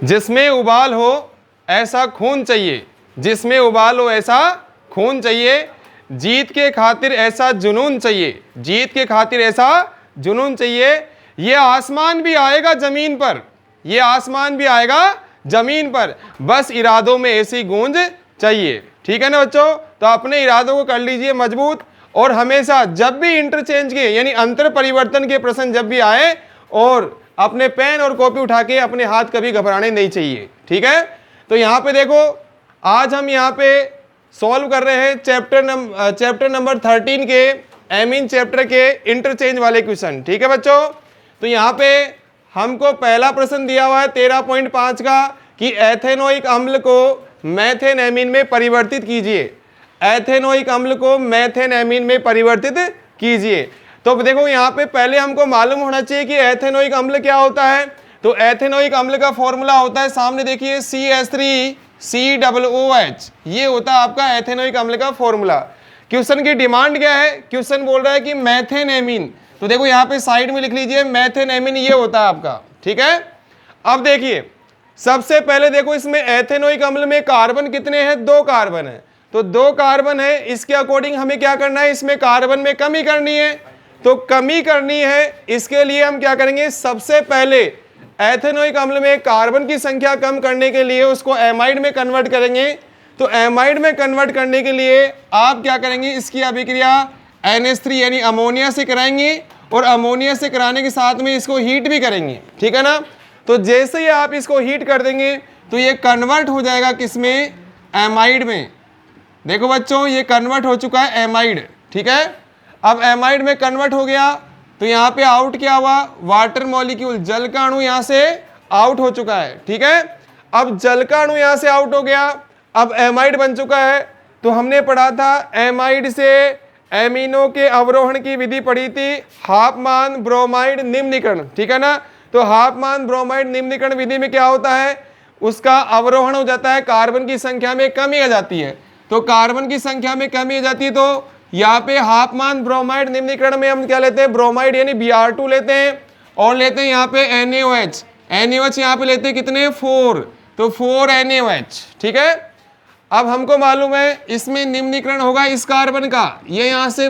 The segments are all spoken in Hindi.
जिसमें उबाल हो ऐसा खून चाहिए, जिसमें उबाल हो ऐसा खून चाहिए, जीत के खातिर ऐसा जुनून चाहिए, जीत के खातिर ऐसा जुनून चाहिए। ये आसमान भी आएगा जमीन पर, ये आसमान भी आएगा जमीन पर, बस इरादों में ऐसी गूंज चाहिए। ठीक है ना बच्चों, तो अपने इरादों को कर लीजिए मजबूत, और हमेशा जब भी इंटरचेंज के यानी अंतर परिवर्तन के प्रश्न जब भी आए, और अपने पेन और कॉपी उठा के अपने हाथ कभी घबराने नहीं चाहिए। ठीक है, तो यहाँ पे देखो आज हम यहाँ पे सॉल्व कर रहे हैं चैप्टर नंबर 13 के एमीन चैप्टर के इंटरचेंज वाले क्वेश्चन। ठीक है बच्चों, तो यहाँ पे हमको पहला प्रश्न दिया हुआ है 13.5 का कि एथेनोइक अम्ल को मैथेन एमीन में परिवर्तित कीजिए, एथेनोइक अम्ल को मैथेन एमीन में परिवर्तित कीजिए। तो देखो यहाँ पे पहले हमको मालूम होना चाहिए कि एथेनोइक अम्ल क्या होता है। तो एथेनोइक अम्ल का फॉर्मूला होता है, सामने देखिए CH3COOH, ये होता है आपका एथेनोइक अम्ल का फॉर्मूला। क्वेश्चन की डिमांड क्या है, क्वेश्चन बोल रहा है कि मैथेन एमीन, तो देखो यहाँ पे साइड में लिख लीजिए मैथेन एमीन, ये होता है आपका। ठीक है, अब देखिए सबसे पहले देखो इसमें एथेनोइक अम्ल में कार्बन कितने हैं, 2 कार्बन है, तो 2 कार्बन है, इसके अकॉर्डिंग हमें क्या करना है, इसमें कार्बन में कमी करनी है। तो कमी करनी है, इसके लिए हम क्या करेंगे, सबसे पहले एथेनोइक अम्ल में कार्बन की संख्या कम करने के लिए उसको एमाइड में कन्वर्ट करेंगे। तो एमाइड में कन्वर्ट करने के लिए आप क्या करेंगे, इसकी अभिक्रिया NH3 यानी अमोनिया से कराएंगे, और अमोनिया से कराने के साथ में इसको हीट भी करेंगे। ठीक है ना, तो जैसे ही आप इसको हीट कर देंगे तो ये कन्वर्ट हो जाएगा किसमें, एमाइड में। देखो बच्चों ये कन्वर्ट हो चुका है एमाइड। ठीक है, अब एमाइड में कन्वर्ट हो गया तो यहाँ पे आउट क्या हुआ, वाटर मॉलिक्यूल, जल का अणु यहाँ से आउट हो चुका है। ठीक है, अब जल का अणु यहाँ से आउट हो गया, अब एमाइड बन चुका है। तो हमने पढ़ा था एमाइड से एमिनो के अवरोहण की विधि पढ़ी थी, हाफमान ब्रोमाइड निम्नीकरण। ठीक है ना, तो हाफमान ब्रोमाइड निम्नीकरण विधि में क्या होता है, उसका अवरोहण हो जाता है, कार्बन की संख्या में कमी आ जाती है। तो कार्बन की संख्या में कमी आ जाती है, तो यहाँ पे हाफमान ब्रोमाइड निम्नीकरण में हम क्या लेते हैं, ब्रोमाइड यानी Br2 लेते हैं, और लेते हैं यहाँ पे NaOH, NaOH यहाँ पे लेते हैं कितने, 4, तो 4 NaOH। ठीक है, अब हमको मालूम है इसमें निम्नीकरण होगा इस कार्बन का, ये यहाँ से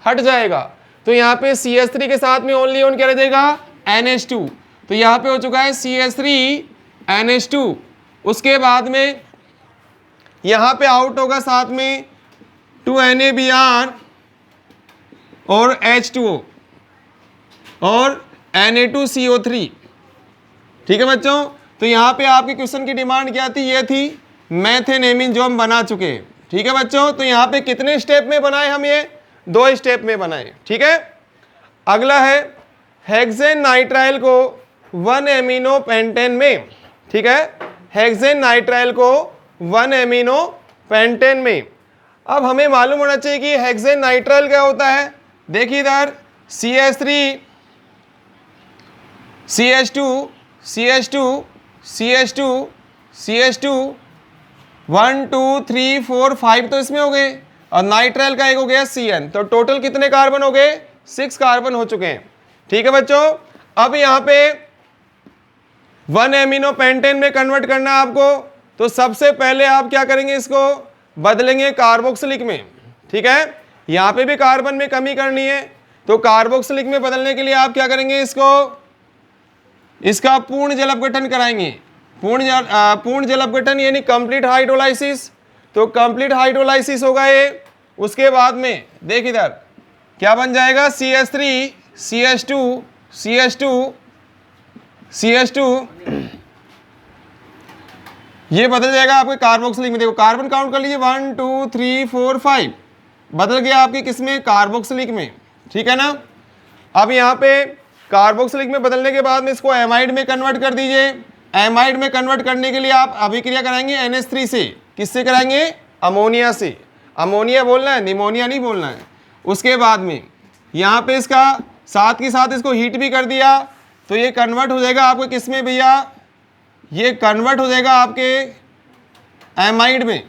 हट जाएगा, तो यहाँ पे CH3 के साथ में ओनली ऑन क्या रह जाएगा, NH2, तो यहाँ पे हो चुका है CH3NH2। उसके बाद में यहाँ पे आउट होगा साथ में 2NaBr और H2O और Na2CO3। ठीक है बच्चों, तो यहाँ पे आपके क्वेश्चन की डिमांड क्या थी, ये थी मैथेन एमीन जो हम बना चुके हैं। ठीक है बच्चों, तो यहाँ पे कितने स्टेप में बनाए हम, ये 2 स्टेप में बनाए। ठीक है, अगला है हेक्सेन नाइट्राइल को 1 एमिनो पेंटेन में। ठीक है, हेक्सेन नाइट्राइल को 1 एमिनो पेंटेन में। अब हमें मालूम होना चाहिए कि हेक्सेन नाइट्राइल क्या होता है। देखिए इधर CH3 CH2 CH2 CH2 CH2 1 2 3 4 5 तो इसमें हो गए, और नाइट्राइल का एक हो गया CN, तो टोटल कितने कार्बन हो गए, 6 कार्बन हो चुके हैं। ठीक है बच्चों, अब यहाँ पे 1 एमिनो पेंटेन में कन्वर्ट करना है आपको, तो सबसे पहले आप क्या करेंगे, इसको बदलेंगे कार्बोक्सिलिक में। ठीक है, यहाँ पे भी कार्बन में कमी करनी है, तो कार्बोक्सिलिक में बदलने के लिए आप क्या करेंगे, इसका पूर्ण जल अपघटन कराएंगे। पूर्ण जल अपघटन यानी कंप्लीट हाइड्रोलाइसिस, तो कंप्लीट हाइड्रोलाइसिस होगा ये। उसके बाद में देख इधर क्या बन जाएगा, CH3 CH2 CH2 CH2, ये बदल जाएगा आपके कार्बोक्सिलिक में। देखो कार्बन काउंट कर लीजिए 1 2 3 4 5, बदल गया आपके किसमें, कार्बोक्सिलिक में। ठीक है ना, अब यहाँ पे कार्बोक्सिलिक में बदलने के बाद में इसको एमाइड में कन्वर्ट कर दीजिए। एमाइड में कन्वर्ट करने के लिए आप अभिक्रिया कराएंगे NH3 से, किससे कराएंगे, अमोनिया से। अमोनिया बोलना है, निमोनिया नहीं बोलना है। उसके बाद में यहाँ पे इसका साथ के साथ इसको हीट भी कर दिया, तो ये कन्वर्ट हो जाएगा आपके किस में भैया, ये कन्वर्ट हो जाएगा आपके एमाइड में।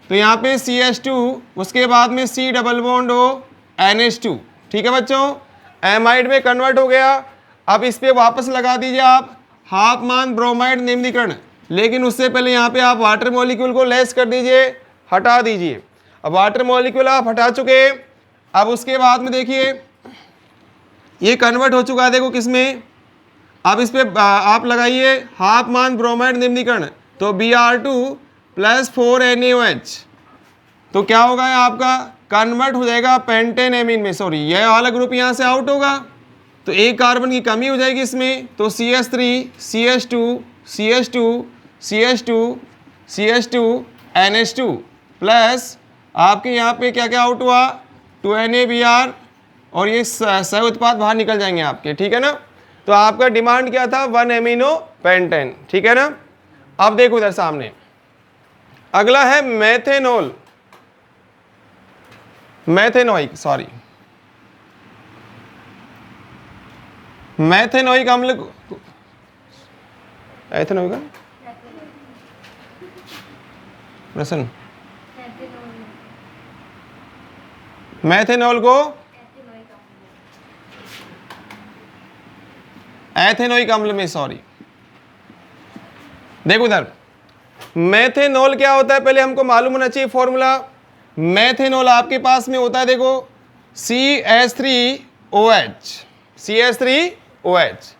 तो यहाँ पे CH2, उसके बाद में C double bond O NH2। ठीक है बच्चों, एमाइड में कन्वर्ट हो गया। अब इस पे वापस लगा दीजिए आप हाफ मान ब्रोमाइड निम्नीकरण, लेकिन उससे पहले यहाँ पे आप वाटर मॉलिक्यूल को लेस कर दीजिए, हटा दीजिए। अब वाटर मॉलिक्यूल आप हटा चुके, अब उसके बाद में देखिए ये कन्वर्ट हो चुका है, देखो किसमें, अब इस पे आप लगाइए हाफ मान ब्रोमाइड निम्नीकरण, तो Br2 प्लस 4NaOH, तो क्या होगा आपका, कन्वर्ट हो जाएगा पेंटेन एमीन में, सॉरी यह वाला ग्रुप यहाँ से आउट होगा, तो एक कार्बन की कमी हो जाएगी इसमें, तो CH3 CH2 CH2 CH2 CH2 NH2 plus आपके यहाँ पे क्या क्या आउट हुआ, 2NaBr, और ये सह उत्पाद बाहर निकल जाएंगे आपके, ठीक है ना। तो आपका डिमांड क्या था, 1 एमिनो पेंटेन, ठीक है ना। अब देखो इधर सामने अगला है मेथेनॉल, मैथेनोइक, सॉरी मैथेनोइक अम्ल, एथेनोइक प्रश्न, मैथेनॉल को एथेनोइक अम्ल में, सॉरी देखो इधर मैथेनॉल क्या होता है, पहले हमको मालूम होना चाहिए फॉर्मूला। मैथेनॉल आपके पास में होता है, देखो CH3OH, CH3OH।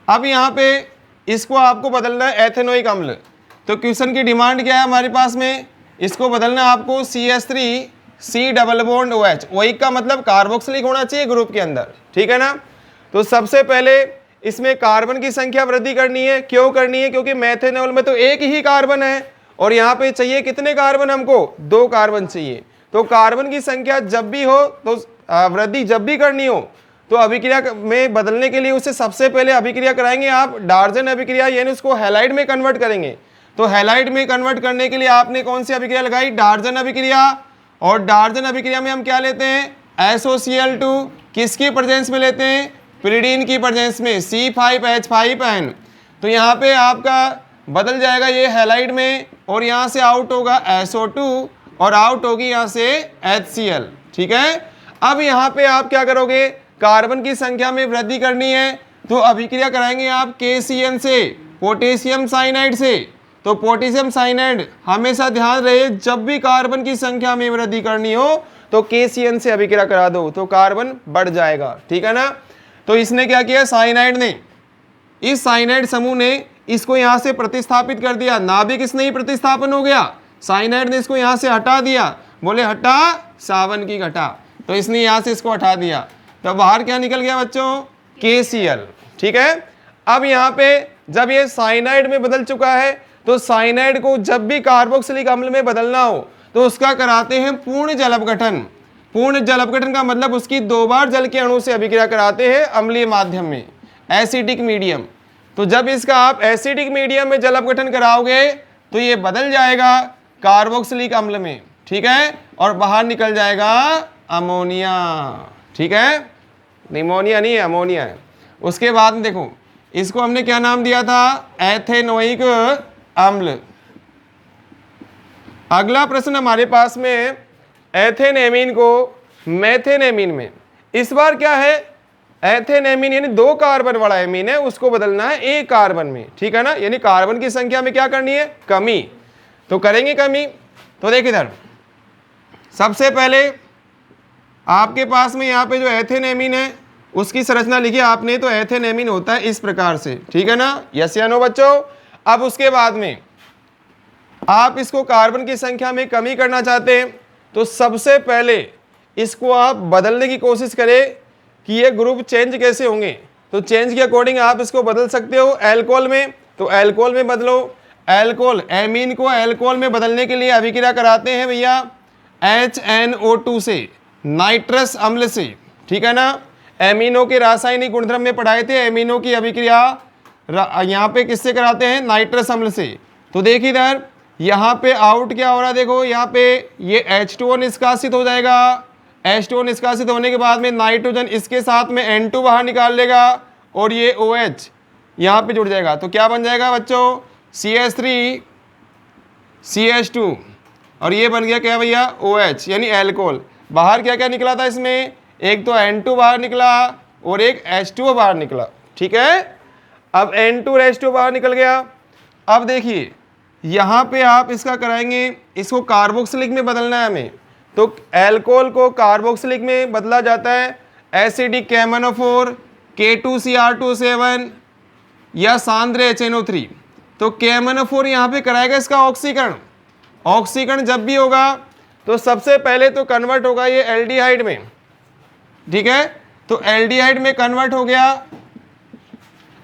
अब यहाँ पे इसको आपको बदलना है एथेनोइक अम्ल, तो क्वेश्चन की डिमांड क्या है हमारे पास में, इसको बदलना आपको CH3C double bond OH, oic का मतलब कार्बोक्सिलिक होना चाहिए ग्रुप के अंदर, ठीक है ना। तो सबसे पहले इसमें कार्बन की संख्या वृद्धि करनी है, क्यों करनी है, क्योंकि मैथेनॉल में तो एक ही कार्बन है और यहाँ पे चाहिए कितने कार्बन, हमको 2 कार्बन चाहिए। तो कार्बन की संख्या जब भी हो, तो वृद्धि जब भी करनी हो, तो अभिक्रिया में बदलने के लिए उससे सबसे पहले अभिक्रिया कराएंगे आप डार्जन अभिक्रिया, यानी उसको हैलाइड में कन्वर्ट करेंगे। तो हैलाइड में कन्वर्ट करने के लिए आपने कौन सी अभिक्रिया लगाई, डार्जन अभिक्रिया, और डार्जन अभिक्रिया में हम क्या लेते हैं, SOCl2, किसकी प्रेजेंस में लेते हैं, पिरिडीन की प्रेजेंस में, C5H5N। तो यहाँ पे आपका बदल जाएगा ये हैलाइड में, और यहाँ से आउट होगा SO2 और आउट होगी यहाँ से HCl, ठीक है। अब यहाँ पे आप क्या करोगे, कार्बन की संख्या में वृद्धि करनी है, तो अभिक्रिया कराएंगे आप KCN से, पोटेशियम साइनाइड से। तो पोटेशियम साइनाइड हमेशा ध्यान रहे, जब भी कार्बन की संख्या में वृद्धि करनी हो तो KCN से अभिक्रिया करा दो, तो कार्बन बढ़ जाएगा, ठीक है ना। तो इसने क्या किया, साइनाइड ने, इस साइनाइड समूह ने इसको यहाँ से प्रतिस्थापित कर दिया, नाभिक इसने ही प्रतिस्थापन हो गया, साइनाइड ने इसको यहाँ से हटा दिया, बोले हटा सावन की घटा, तो इसने यहाँ से इसको हटा दिया, तो बाहर क्या निकल गया बच्चों, KCl, ठीक है। अब यहाँ पे जब ये साइनाइड में बदल चुका है, तो साइनाइड को जब भी कार्बोक्सिलिक अम्ल में बदलना हो तो उसका कराते हैं पूर्ण जल अपघटन। पूर्ण जल अपघटन का मतलब उसकी 2 बार जल के अणु से अभिक्रिया कराते हैं अम्लीय माध्यम में, एसिडिक मीडियम। तो जब इसका आप एसिडिक मीडियम में जल अपघटन कराओगे तो ये बदल जाएगा कार्बोक्सिलिक अम्ल में, ठीक है, और बाहर निकल जाएगा अमोनिया, ठीक है, निमोनिया नहीं है, अमोनिया है। उसके बाद में देखो इसको हमने क्या नाम दिया था, एथेनोइक अम्ल। अगला प्रश्न हमारे पास में, एथेनेमीन को मैथेनेमीन में, इस बार क्या है, एथेनेमीन यानी 2 कार्बन वाला एमीन है, उसको बदलना है 1 कार्बन में, ठीक है ना, यानी कार्बन की संख्या में क्या करनी है, कमी। तो करेंगे कमी, तो देखिए इधर सबसे पहले आपके पास में यहाँ पे जो एथेनेमीन है उसकी संरचना लिखी आपने, तो एथेनेमीन होता है इस प्रकार से, ठीक है ना, यस या नो बच्चों। अब उसके बाद में आप इसको कार्बन की संख्या में कमी करना चाहते हैं, तो सबसे पहले इसको आप बदलने की कोशिश करें कि ये ग्रुप चेंज कैसे होंगे। तो चेंज के अकॉर्डिंग आप इसको बदल सकते हो एल्कोहल में, तो एल्कोहल में बदलो। एल्कोहल, एमीन को एल्कोहल में बदलने के लिए अभिक्रिया कराते हैं भैया HNO2 से, नाइट्रस अम्ल से, ठीक है ना। एमीनो के रासायनिक गुणधर्म में पढ़ाए थे, एमीनो की अभिक्रिया यहाँ पे किससे कराते हैं, नाइट्रस अम्ल से। तो देखिए इधर यहाँ पे आउट क्या हो रहा है, देखो यहाँ पे ये H2O निष्कासित हो जाएगा, H2O निष्कासित होने के बाद में नाइट्रोजन इसके साथ में N2 बाहर निकाल लेगा और ये OH यहाँ पे जुड़ जाएगा, तो क्या बन जाएगा बच्चों, CH3 CH2, और ये बन गया क्या भैया, OH यानी एल्कोहल। बाहर क्या क्या निकला था इसमें, एक तो N2 बाहर निकला और एक H2O बाहर निकला, ठीक है। अब N2 रेशियो बाहर निकल गया। अब देखिए यहाँ पे आप इसका कराएंगे, इसको कार्बोक्सिलिक में बदलना है हमें, तो एल्कोहल को कार्बोक्सिलिक में बदला जाता है एसिडिक KMnO4 K2Cr2O7 या सांद्र HNO3। तो KMnO4 यहाँ पे कराएगा इसका ऑक्सीकरण। ऑक्सीकरण जब भी होगा तो सबसे पहले तो कन्वर्ट होगा ये एल्डिहाइड में, ठीक है। तो एल्डिहाइड में कन्वर्ट हो गया,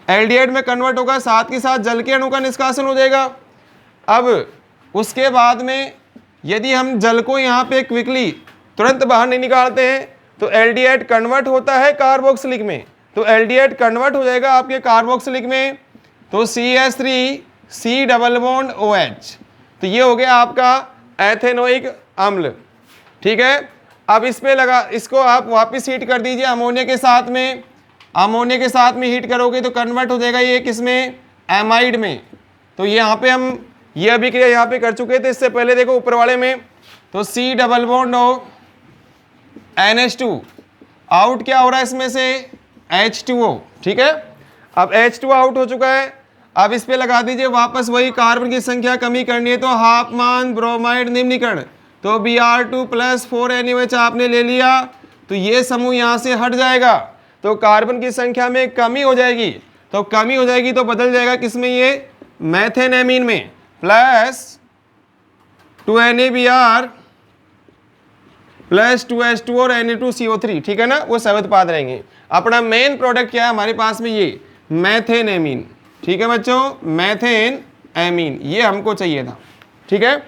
एल्डिहाइड में कन्वर्ट होगा, साथ के साथ जल के अणु का निष्कासन हो जाएगा। अब उसके बाद में यदि हम जल को यहाँ पे क्विकली तुरंत बाहर नहीं निकालते हैं तो एल्डिहाइड कन्वर्ट होता है कार्बोक्सिलिक में, तो एल्डिहाइड कन्वर्ट हो जाएगा आपके कार्बोक्सिलिक में, तो CH3C डबल बॉन्ड OH, तो ये हो गया आपका एथेनोइक अम्ल, ठीक है। अब इस पे लगा, इसको आप वापस हीट कर दीजिए अमोनिया के साथ में, अमोनिया के साथ में हीट करोगे तो कन्वर्ट हो जाएगा ये किसमें, एमाइड में। तो यहाँ पे हम ये अभिक्रिया यहाँ पे कर चुके थे, इससे पहले देखो ऊपर वाले में, तो C double bond NH2 out क्या हो रहा है इसमें से H2O, ठीक है। अब H2 आउट हो चुका है, अब इस पे लगा दीजिए वापस वही, कार्बन की संख्या कमी करनी है तो हाफमान ब्रोमाइड निम्नीकरण, तो Br2 + 4NaOH आपने ले लिया, तो ये समूह यहाँ से हट जाएगा, तो कार्बन की संख्या में कमी हो जाएगी, तो कमी हो जाएगी तो बदल जाएगा किसमें, ये मैथेनेमीन में, प्लस 2NaBr प्लस 2H2 और Na2CO3, ठीक है ना, वो सब उत्पाद रहेंगे। अपना मेन प्रोडक्ट क्या है हमारे पास में, ये मैथेनेमीन, ठीक है बच्चों, मैथेन एमीन, ये हमको चाहिए था, ठीक है।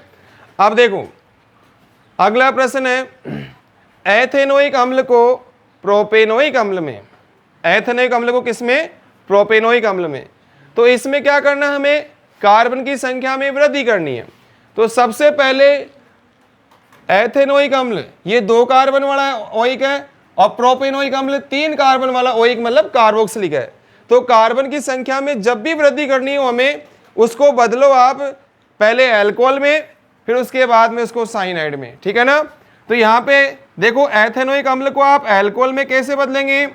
अब देखो अगला प्रश्न है, एथेनोइक अम्ल को प्रोपेनोइक अम्ल में, एथेनोइक अम्ल को किसमें, प्रोपेनोइक अम्ल में, तो इसमें क्या करना है, हमें कार्बन की संख्या में वृद्धि करनी है। तो सबसे पहले एथेनोइक अम्ल ये 2 कार्बन वाला ओइक है, और प्रोपेनोइक अम्ल 3 कार्बन वाला ओइक मतलब कार्बोक्सिलिक है। तो कार्बन की संख्या में जब भी वृद्धि करनी हो हमें, उसको बदलो आप पहले एल्कोहल में, फिर उसके बाद में उसको साइनाइड में, ठीक है ना। तो यहाँ पे देखो एथेनोइक अम्ल को आप एल्कोहल में कैसे बदलेंगे,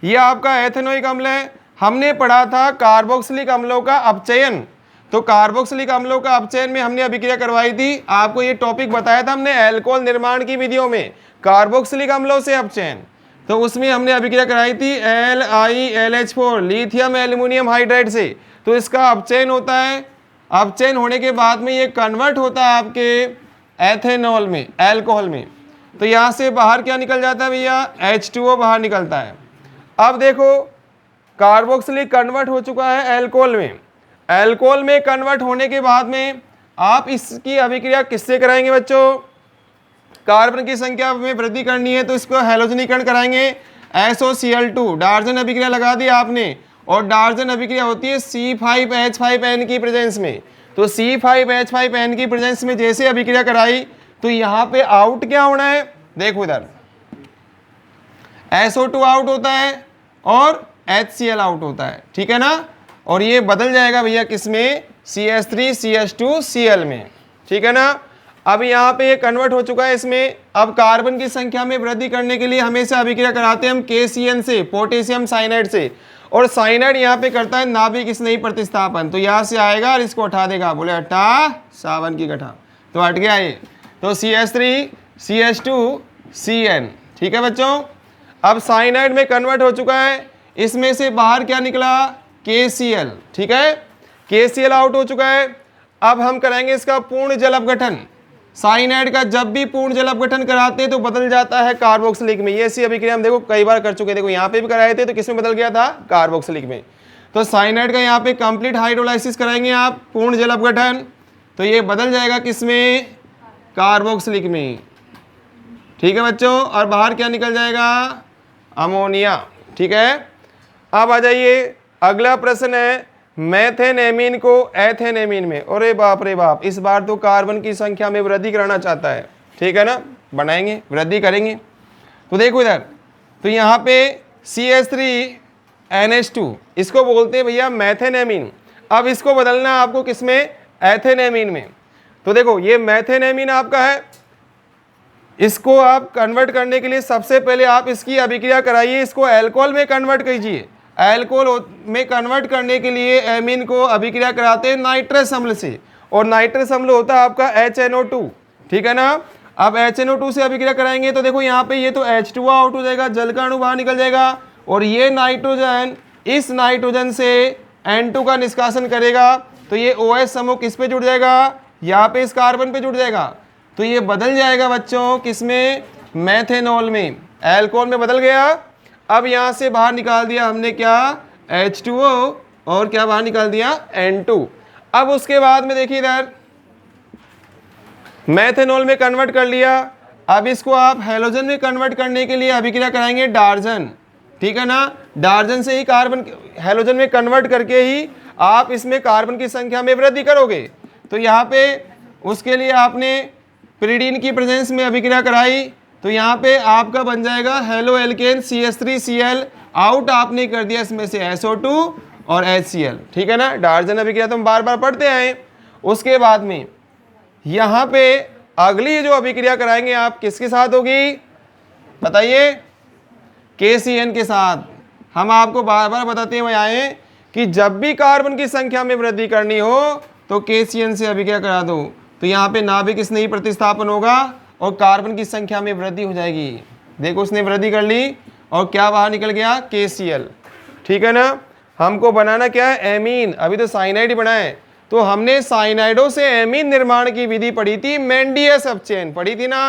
ये आपका एथेनोइक अम्ल है, हमने पढ़ा था कार्बोक्सिलिक अम्लों का अपचयन, तो कार्बोक्सिलिक अम्लों का अपचयन में हमने अभिक्रिया करवाई थी, आपको ये टॉपिक बताया था हमने एल्कोहल निर्माण की विधियों में, कार्बोक्सिलिक अम्लों से अपचयन, तो उसमें हमने अभिक्रिया कराई थी LiLH4 लिथियम एल्यूमिनियम हाइड्राइड से, तो इसका अपचयन होता है, अपचयन होने के बाद में ये कन्वर्ट होता है आपके एथेनॉल में, एल्कोहल में, तो यहाँ से बाहर क्या निकल जाता है भैया, H2O बाहर निकलता है। अब देखो कार्बोक्सिलिक कन्वर्ट हो चुका है एल्कोहल में, एल्कोहल में कन्वर्ट होने के बाद में आप इसकी अभिक्रिया किससे कराएंगे बच्चों, कार्बन की संख्या में वृद्धि करनी है तो इसको हैलोजनीकरण कराएंगे, SOCl2, डार्जन अभिक्रिया लगा दी आपने, और डार्जन अभिक्रिया होती है C5H5N की प्रेजेंस में, तो C5H5N की प्रेजेंस में जैसे अभिक्रिया कराई तो यहाँ पे आउट क्या होना है, देखो इधर SO2 आउट होता है और HCl आउट होता है, ठीक है ना, और ये बदल जाएगा भैया किसमें, CH3CH2Cl में, ठीक है ना। अब यहाँ पे ये कन्वर्ट हो चुका है इसमें, अब कार्बन की संख्या में वृद्धि करने के लिए हमेशा अभिक्रिया कराते हैं हम KCN से, पोटेशियम साइनाइड से, और साइनाइड यहाँ पे करता है नाभिक स्नेही प्रतिस्थापन, तो यहाँ से आएगा और इसको हटा देगा, बोले हटा सावन की गठा, तो हट गया ये, तो CH3CH2Cn, ठीक है बच्चों। अब साइनाइड में कन्वर्ट हो चुका है, इसमें से बाहर क्या निकला, KCl, ठीक है, KCl आउट हो चुका है। अब हम कराएंगे इसका पूर्ण जल अपघटन, साइनाइड का जब भी पूर्ण जल अपघटन कराते हैं तो बदल जाता है कार्बोक्सिलिक में, ये ऐसी अभिक्रिया हम देखो कई बार कर चुके, देखो यहाँ पे भी कराए थे तो किसमें बदल गया था, कार्बोक्सिलिक में। तो साइनाइड का यहाँ पे कंप्लीट हाइड्रोलाइसिस कराएंगे आप, पूर्ण जल अपघटन, तो ये बदल जाएगा किसमें, कार्बोक्सिलिक में, ठीक है बच्चों, और बाहर क्या निकल जाएगा, अमोनिया, ठीक है। अब आ जाइए अगला प्रश्न है, मैथेनेमीन को एथेनेमीन में, अरे बाप रे बाप, इस बार तो कार्बन की संख्या में वृद्धि कराना चाहता है, ठीक है ना, बनाएंगे वृद्धि करेंगे, तो देखो इधर, तो यहाँ पे CH3NH2 इसको बोलते हैं भैया मैथेनेमीन, अब इसको बदलना है आपको किसमें, एथेनेमीन में, तो देखो ये मैथेनेमीन आपका है, इसको आप कन्वर्ट करने के लिए सबसे पहले आप इसकी अभिक्रिया कराइए, इसको एल्कोहल में कन्वर्ट कीजिए, अल्कोहल में कन्वर्ट करने के लिए एमीन को अभिक्रिया कराते हैं नाइट्रस अम्ल से, और नाइट्रस अम्ल होता है आपका HNO2, ठीक है ना। अब HNO2 से अभिक्रिया कराएंगे तो देखो यहाँ पे ये तो H2O आउट हो जाएगा, जल का अणु बाहर निकल जाएगा, और ये नाइट्रोजन इस नाइट्रोजन से N2 का निष्कासन करेगा, तो ये OH समूह किस पे जुड़ जाएगा, यहाँ पे इस कार्बन पे जुड़ जाएगा, तो ये बदल जाएगा बच्चों किसमें, मेथेनॉल में, अल्कोहल में बदल गया। अब यहाँ से बाहर निकाल दिया हमने क्या, H2O, और क्या बाहर निकाल दिया, N2। अब उसके बाद में देखिए इधर मेथेनॉल में कन्वर्ट कर लिया, अब इसको आप हैलोजन में कन्वर्ट करने के लिए अभिक्रिया कराएंगे डार्जन, ठीक है ना। डार्जन से ही कार्बन हैलोजन में कन्वर्ट करके ही आप इसमें कार्बन की संख्या में वृद्धि करोगे। तो यहाँ पे उसके लिए आपने पिरिडीन की प्रेजेंस में अभिक्रिया कराई, तो यहाँ पे आपका बन जाएगा हेलो एल्केन CH3Cl, आउट आपने कर दिया इसमें से SO2 और HCl, ठीक है ना। डार्जन अभिक्रिया तो हम बार बार पढ़ते आए। उसके बाद में यहाँ पे अगली जो अभिक्रिया कराएंगे आप किसके साथ होगी बताइए, KCN के साथ। हम आपको बार बार बताते हुए आए कि जब भी कार्बन की संख्या में वृद्धि करनी हो तो KCN से अभिक्रिया करा दो, तो यहाँ पे नाभिक स्नेही प्रतिस्थापन होगा और कार्बन की संख्या में वृद्धि हो जाएगी। देखो उसने वृद्धि कर ली और क्या बाहर निकल गया, KCl, ठीक है ना। हमको बनाना क्या है, एमीन। अभी तो साइनाइड ही बना है, तो हमने साइनाइडों से एमीन निर्माण की विधि पढ़ी थी, मेंडियस अपचयन पढ़ी थी ना,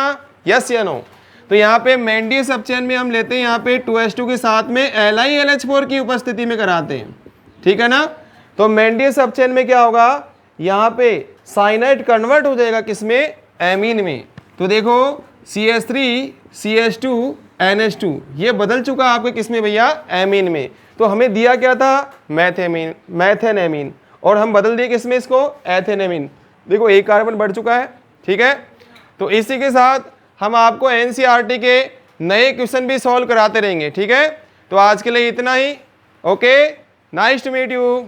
यस या नो। तो यहाँ पे मेंडियस अपचयन में हम लेते हैं यहाँ पे 2H2 के साथ में LiLH4 की उपस्थिति में कराते हैं, ठीक है ना। तो मेंडियस अपचयन में क्या होगा, यहाँ पे साइनाइड कन्वर्ट हो जाएगा किसमें, एमीन में। तो देखो CH3 CH2 NH2 ये बदल चुका आपके किसमें भैया, एमीन में। तो हमें दिया क्या था, मैथेनेमीन, और हम बदल दिए किसमें इसको, एथेनेमीन। देखो एक कार्बन बढ़ चुका है, ठीक है। तो इसी के साथ हम आपको NCERT के नए क्वेश्चन भी सॉल्व कराते रहेंगे, ठीक है। तो आज के लिए इतना ही, okay, nice to meet you.